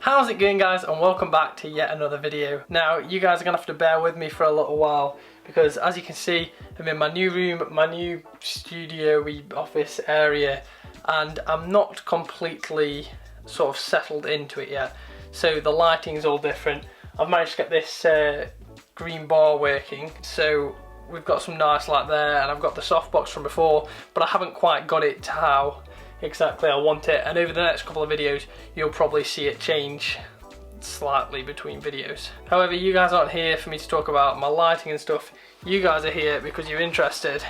How's it going, guys, and welcome back to yet another video. Now, you guys are gonna have to bear with me for a little while because, as you can see, I'm in my new room, my new studio-y office area, and I'm not completely sort of settled into it yet. So the lighting's all different. I've managed to get this green bar working, so we've got some nice light there, and I've got the softbox from before, but I haven't quite got it to how exactly I want it, and over the next couple of videos you'll probably see it change slightly between videos. However, you guys aren't here for me to talk about my lighting and stuff. You guys are here because you're interested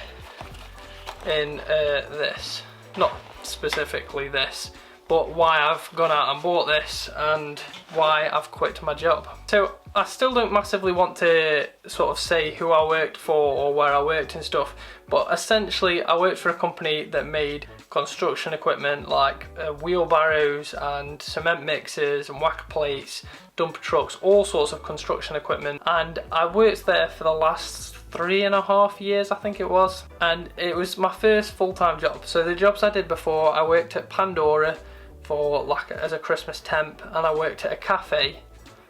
in this. Not specifically this, but why I've gone out and bought this and why I've quit my job. So I still don't massively want to sort of say who I worked for or where I worked and stuff, but essentially I worked for a company that made construction equipment like wheelbarrows and cement mixers and whacker plates, dumper trucks, all sorts of construction equipment, and I worked there for the last 3.5 years, I think it was, and it was my first full-time job. So the jobs I did before, I worked at Pandora for like as a Christmas temp, and I worked at a cafe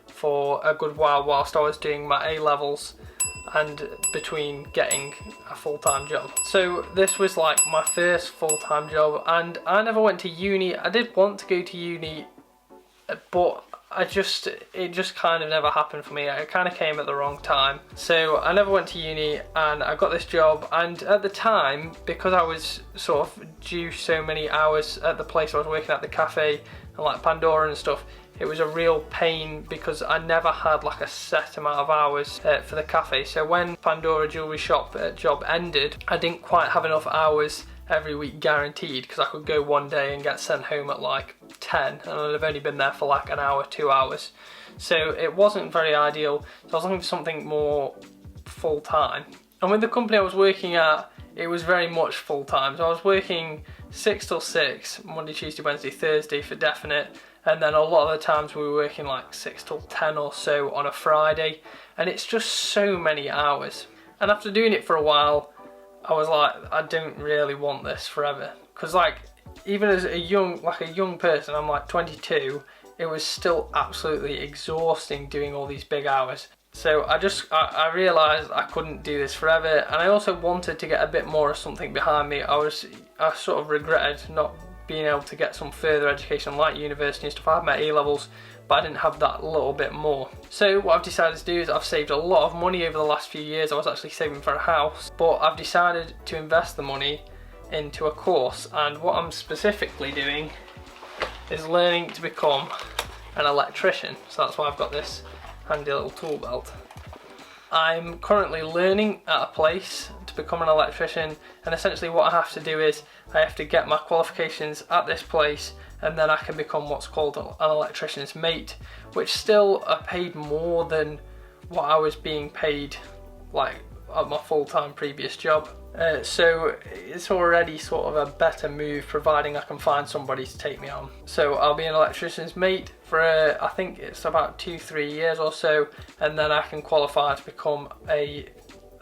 for a good while whilst I was doing my A-levels and between getting a full-time job. So this was like my first full-time job, and I never went to uni. I did want to go to uni, but it just kind of never happened for me. It kind of came at the wrong time. So I never went to uni, and I got this job, and at the time, because I was sort of due so many hours at the place I was working at, the cafe and like Pandora and stuff, it was a real pain because I never had like a set amount of hours for the cafe. So when Pandora Jewellery Shop job ended, I didn't quite have enough hours every week guaranteed, because I could go one day and get sent home at like 10 and I'd have only been there for like an hour, 2 hours. So it wasn't very ideal. So I was looking for something more full-time. And with the company I was working at, it was very much full-time. So I was working 6 till 6, Monday, Tuesday, Wednesday, Thursday for definite. And then a lot of the times we were working like 6 till 10 or so on a Friday. And it's just so many hours. And after doing it for a while, I was like, I don't really want this forever. Because like, even as a young person, I'm like 22, it was still absolutely exhausting doing all these big hours. So I realised I couldn't do this forever, and I also wanted to get a bit more of something behind me. I sort of regretted not being able to get some further education like university and stuff. I had my A-levels, but I didn't have that little bit more. So what I've decided to do is I've saved a lot of money over the last few years. I was actually saving for a house, but I've decided to invest the money into a course, and what I'm specifically doing is learning to become an electrician. So that's why I've got this handy little tool belt. I'm currently learning at a place to become an electrician, and essentially what I have to do is I have to get my qualifications at this place, and then I can become what's called an electrician's mate, which still are paid more than what I was being paid like at my full-time previous job. So it's already sort of a better move, providing I can find somebody to take me on. So I'll be an electrician's mate for I think it's about 2-3 years or so, and then I can qualify to become an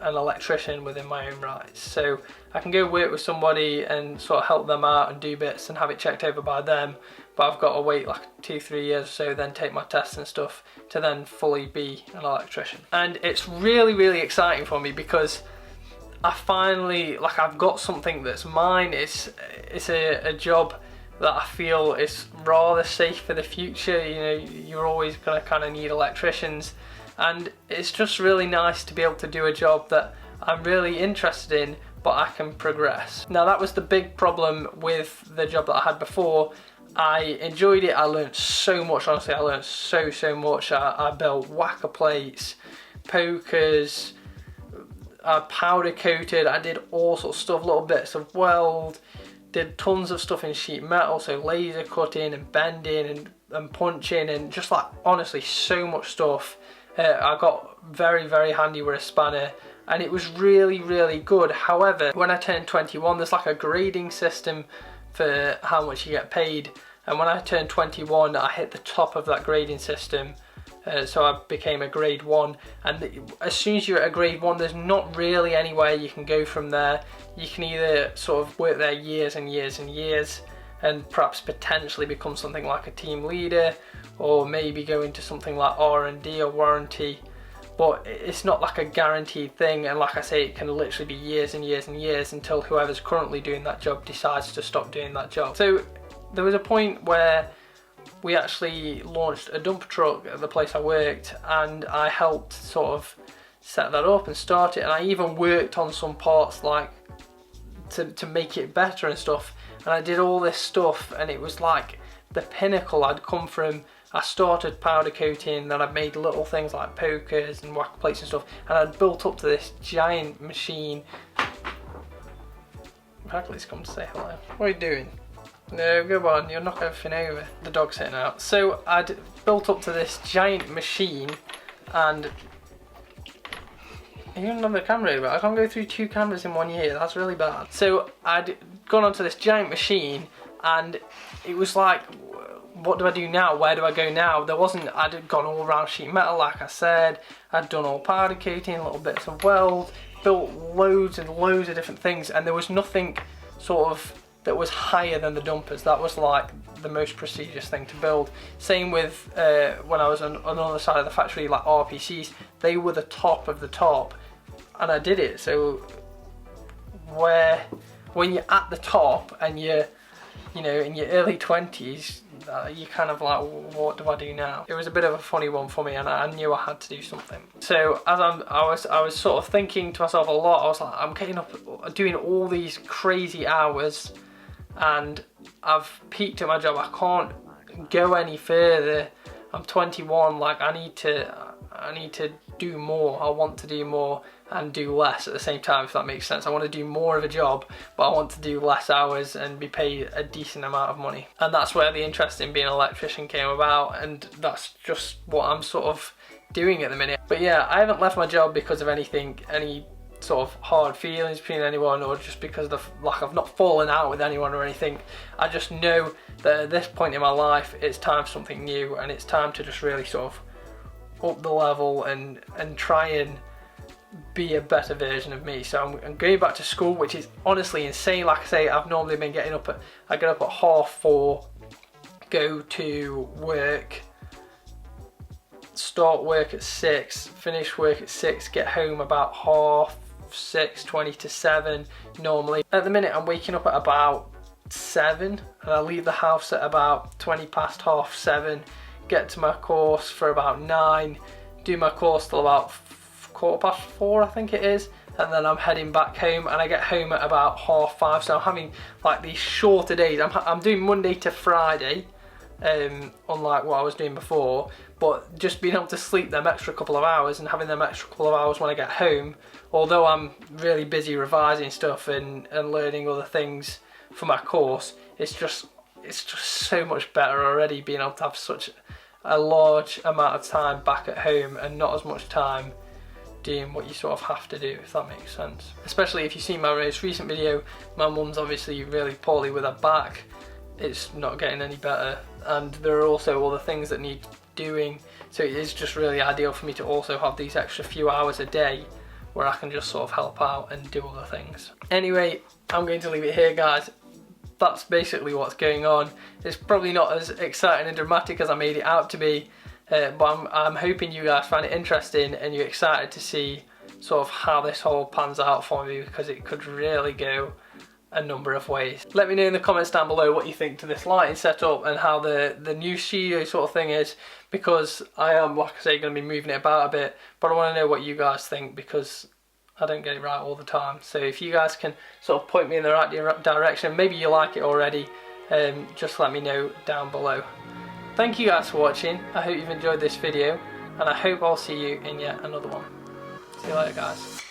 electrician within my own rights. So I can go work with somebody and sort of help them out and do bits and have it checked over by them, but I've got to wait like 2-3 years or so, then take my tests and stuff to then fully be an electrician. And it's really, really exciting for me because I finally, like, I've got something that's mine. It's a job that I feel is rather safe for the future. You know, you're always gonna kind of need electricians, and it's just really nice to be able to do a job that I'm really interested in, but I can progress. Now, that was the big problem with the job that I had before. I enjoyed it. I learned so much, honestly. I learned so much. I built whacker plates, pokers, I powder coated, I did all sorts of stuff, little bits of weld, did tons of stuff in sheet metal, so laser cutting and bending and punching, and just like, honestly, so much stuff. I got very, very handy with a spanner, and it was really, really good. However, when I turned 21, there's like a grading system for how much you get paid, and when I turned 21, I hit the top of that grading system. So I became a grade 1, and as soon as you're at a grade 1, there's not really anywhere you can go from there. You can either sort of work there years and years and years and perhaps potentially become something like a team leader, or maybe go into something like R&D or warranty, but it's not like a guaranteed thing, and like I say, it can literally be years and years and years until whoever's currently doing that job decides to stop doing that job. So there was a point where we actually launched a dumper truck at the place I worked, and I helped sort of set that up and start it, and I even worked on some parts like to make it better and stuff, and I did all this stuff, and it was like the pinnacle. I'd come from, I started powder coating, then I'd made little things like pokers and whack plates and stuff, and I'd built up to this giant machine. Hercules come to say hello. What are you doing? No, go on, you're knocking everything over. The dog's hitting out. So I'd built up to this giant machine, and even on the camera, but I can't go through 2 cameras in 1 year, that's really bad. So I'd gone onto this giant machine, and it was like, what do I do now? Where do I go now? There wasn't, I'd gone all around sheet metal, like I said, I'd done all powder coating, little bits of weld, built loads and loads of different things, and there was nothing sort of that was higher than the dumpers. That was like the most prestigious thing to build. Same with when I was on the other side of the factory, like RPCs, they were the top of the top, and I did it. So when you're at the top and you're, you know, in your early 20s, you're kind of like, what do I do now? It was a bit of a funny one for me, and I knew I had to do something. So as I was sort of thinking to myself a lot. I was like, I'm getting up, doing all these crazy hours, and I've peaked at my job. I can't go any further. I'm 21. Like I need to do more. I want to do more and do less at the same time, if that makes sense. I want to do more of a job, but I want to do less hours and be paid a decent amount of money. And that's where the interest in being an electrician came about, and that's just what I'm sort of doing at the minute. But yeah, I haven't left my job because of anything, any sort of hard feelings between anyone, or just because of like I've not fallen out with anyone or anything. I just know that at this point in my life, it's time for something new, and it's time to just really sort of up the level and try and be a better version of me. So I'm going back to school, which is honestly insane. Like I say, I've normally been getting up at, I get up at 4:30, go to work, start work at 6, finish work at 6, get home about 6:30, 20 to 7 normally. At the minute I'm waking up at about 7, and I leave the house at about 20 past 7:30, get to my course for about 9, do my course till about 4:15 I think it is, and then I'm heading back home, and I get home at about 5:30. So I'm having like these shorter days. I'm doing Monday to Friday, unlike what I was doing before, but just being able to sleep them extra couple of hours and having them extra couple of hours when I get home, although I'm really busy revising stuff and learning other things for my course, it's just so much better already being able to have such a large amount of time back at home and not as much time doing what you sort of have to do, if that makes sense. Especially if you see my most recent video, my mum's obviously really poorly with her back. It's not getting any better, and there are also other things that need doing, so it is just really ideal for me to also have these extra few hours a day where I can just sort of help out and do other things. Anyway, I'm going to leave it here, guys. That's basically what's going on. It's probably not as exciting and dramatic as I made it out to be, but I'm hoping you guys find it interesting and you're excited to see sort of how this whole pans out for me, because it could really go a number of ways. Let me know in the comments down below what you think to this lighting setup and how the new studio sort of thing is, because I am, like I say, going to be moving it about a bit, but I want to know what you guys think, because I don't get it right all the time. So if you guys can sort of point me in the right direction, maybe you like it already, just let me know down below. Thank you guys for watching. I hope you've enjoyed this video, and I hope I'll see you in yet another one. See you later, guys.